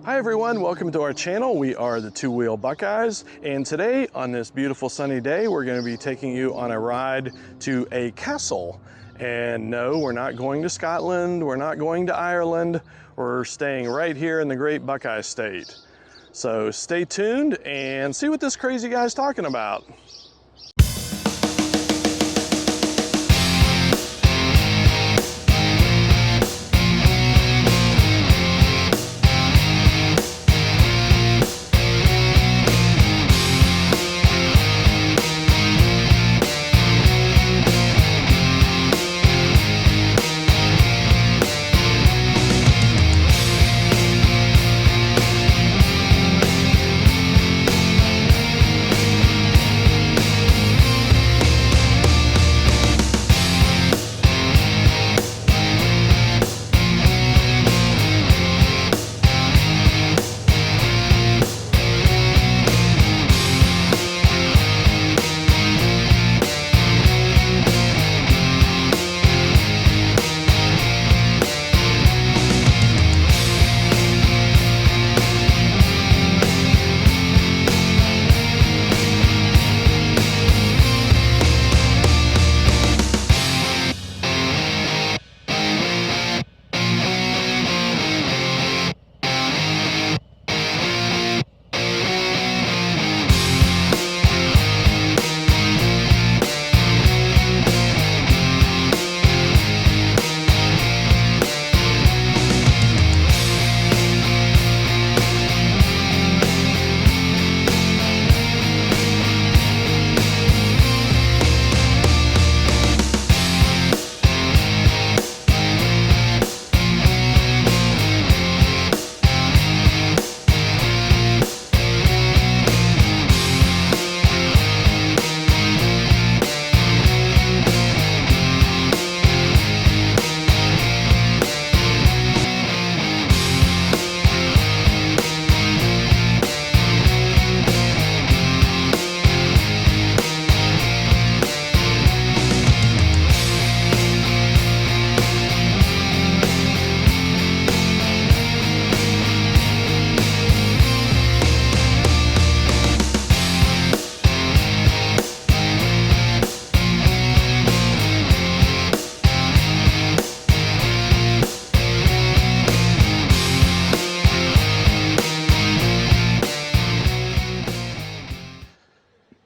Hi everyone, welcome to our channel. We are the Two Wheel Buckeyes, and today on this beautiful sunny day we're going to be taking you on a ride to a castle. And no, we're not going to Scotland, we're not going to Ireland, we're staying right here in the great Buckeye State. So stay tuned and see what this crazy guy's talking about.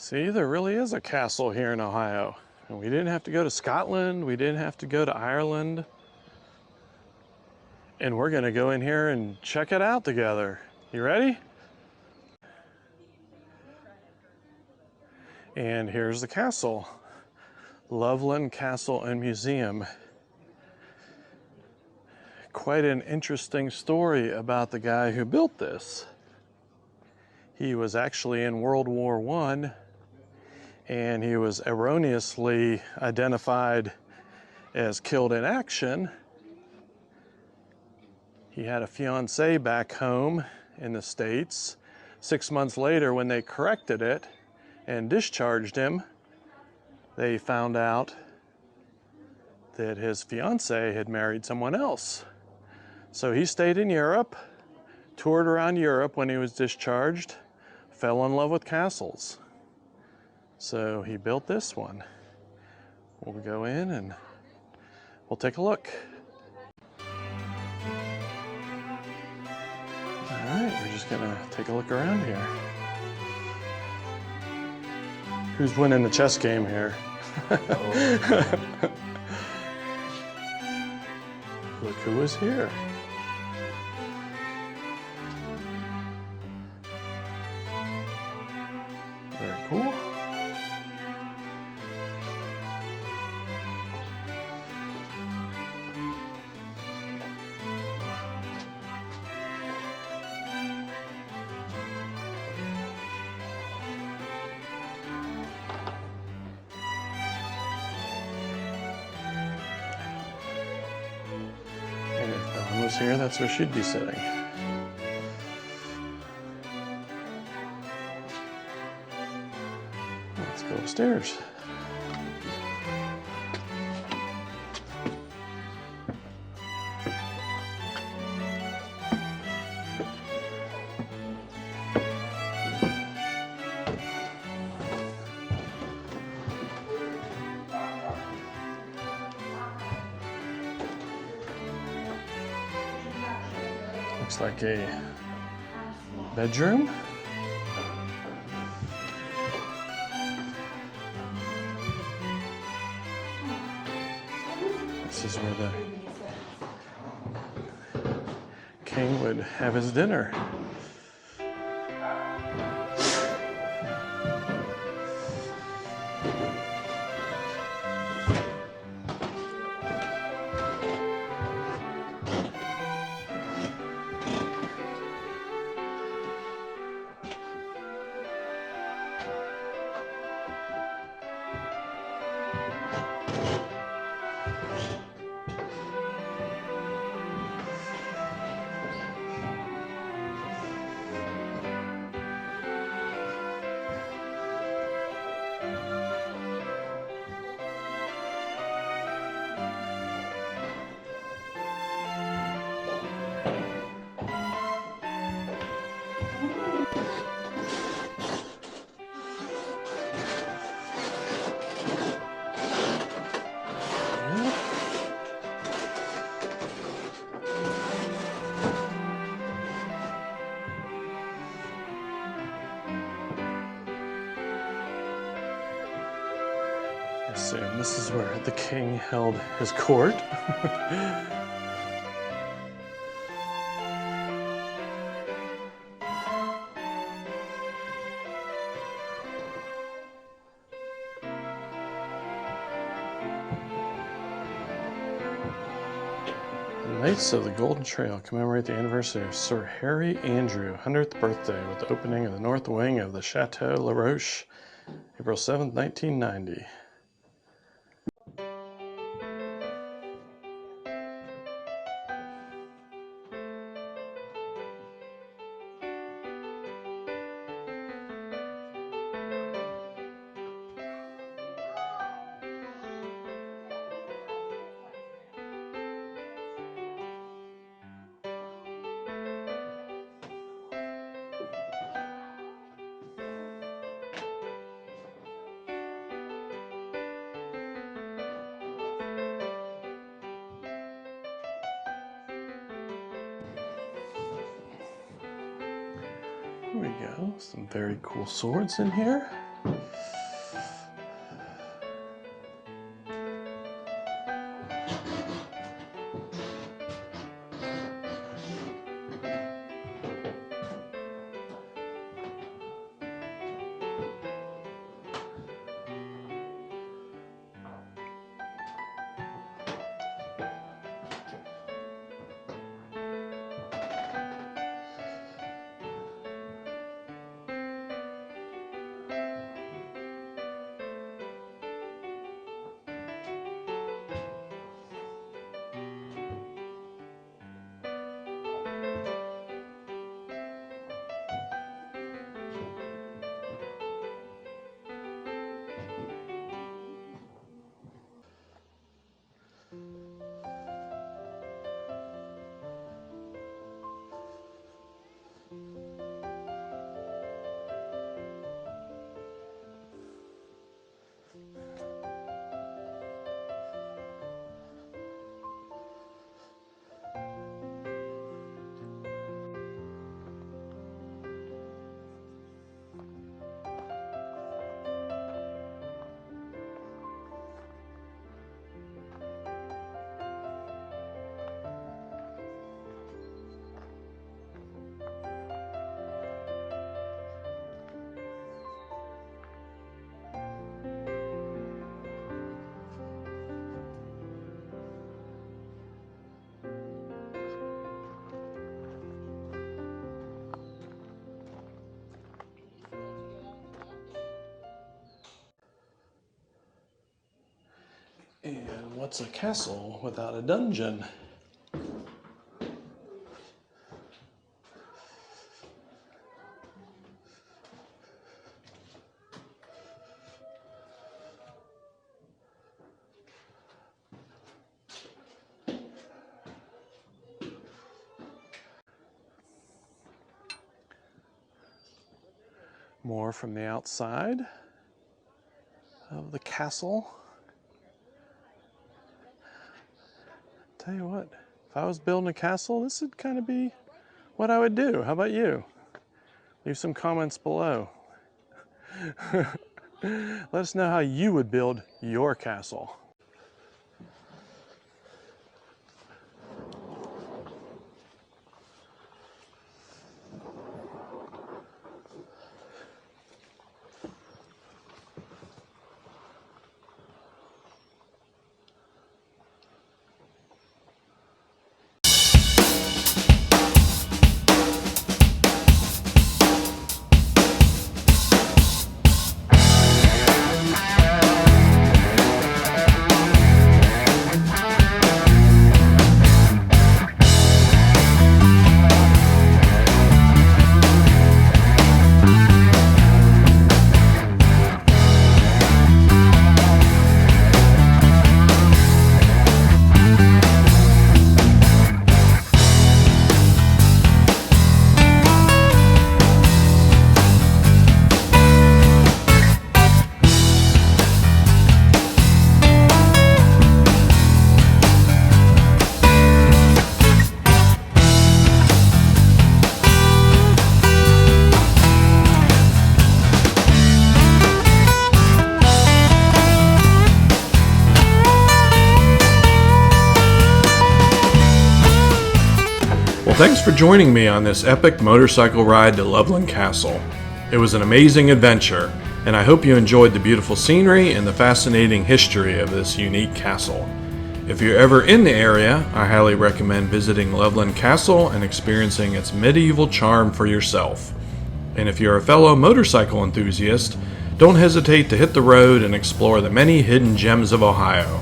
See, there really is a castle here in Ohio. And we didn't have to go to Scotland, we didn't have to go to Ireland. And we're gonna go in here and check it out together. You ready? And here's the castle. Loveland Castle and Museum. Quite an interesting story about the guy who built this. He was actually in World War I, and he was erroneously identified as killed in action. He had a fiancée back home in the States. 6 months later, when they corrected it and discharged him, they found out that his fiancée had married someone else. So he stayed in Europe, toured around Europe when he was discharged, fell in love with castles. So he built this one. We'll go in and we'll take a look. All right, we're just gonna take a look around here. Who's winning the chess game here? Look who is here. Very cool. And if Dawn was here, that's where she'd be sitting. Let's go upstairs. Looks like a bedroom. This is where the king would have his dinner. I assume this is where the king held his court. The Knights of the Golden Trail commemorate the anniversary of Sir Harry Andrew 100th birthday with the opening of the north wing of the Chateau La Roche, April 7th, 1990. Here we go, some very cool swords in here. And what's a castle without a dungeon? More from the outside of the castle. Tell you what, if I was building a castle, this would kind of be what I would do. How about you? Leave some comments below. Let us know how you would build your castle. Thanks for joining me on this epic motorcycle ride to Loveland Castle. It was an amazing adventure, and I hope you enjoyed the beautiful scenery and the fascinating history of this unique castle. If you're ever in the area, I highly recommend visiting Loveland Castle and experiencing its medieval charm for yourself. And if you're a fellow motorcycle enthusiast, don't hesitate to hit the road and explore the many hidden gems of Ohio.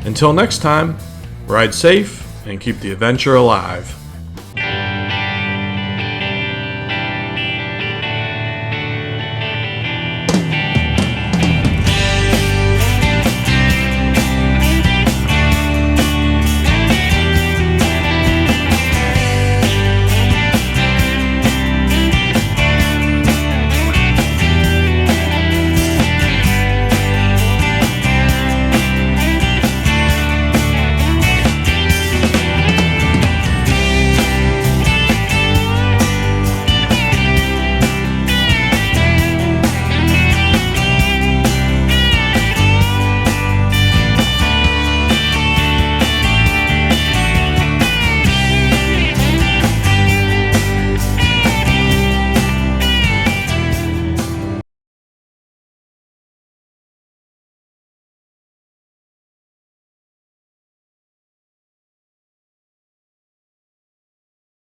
Until next time, ride safe and keep the adventure alive.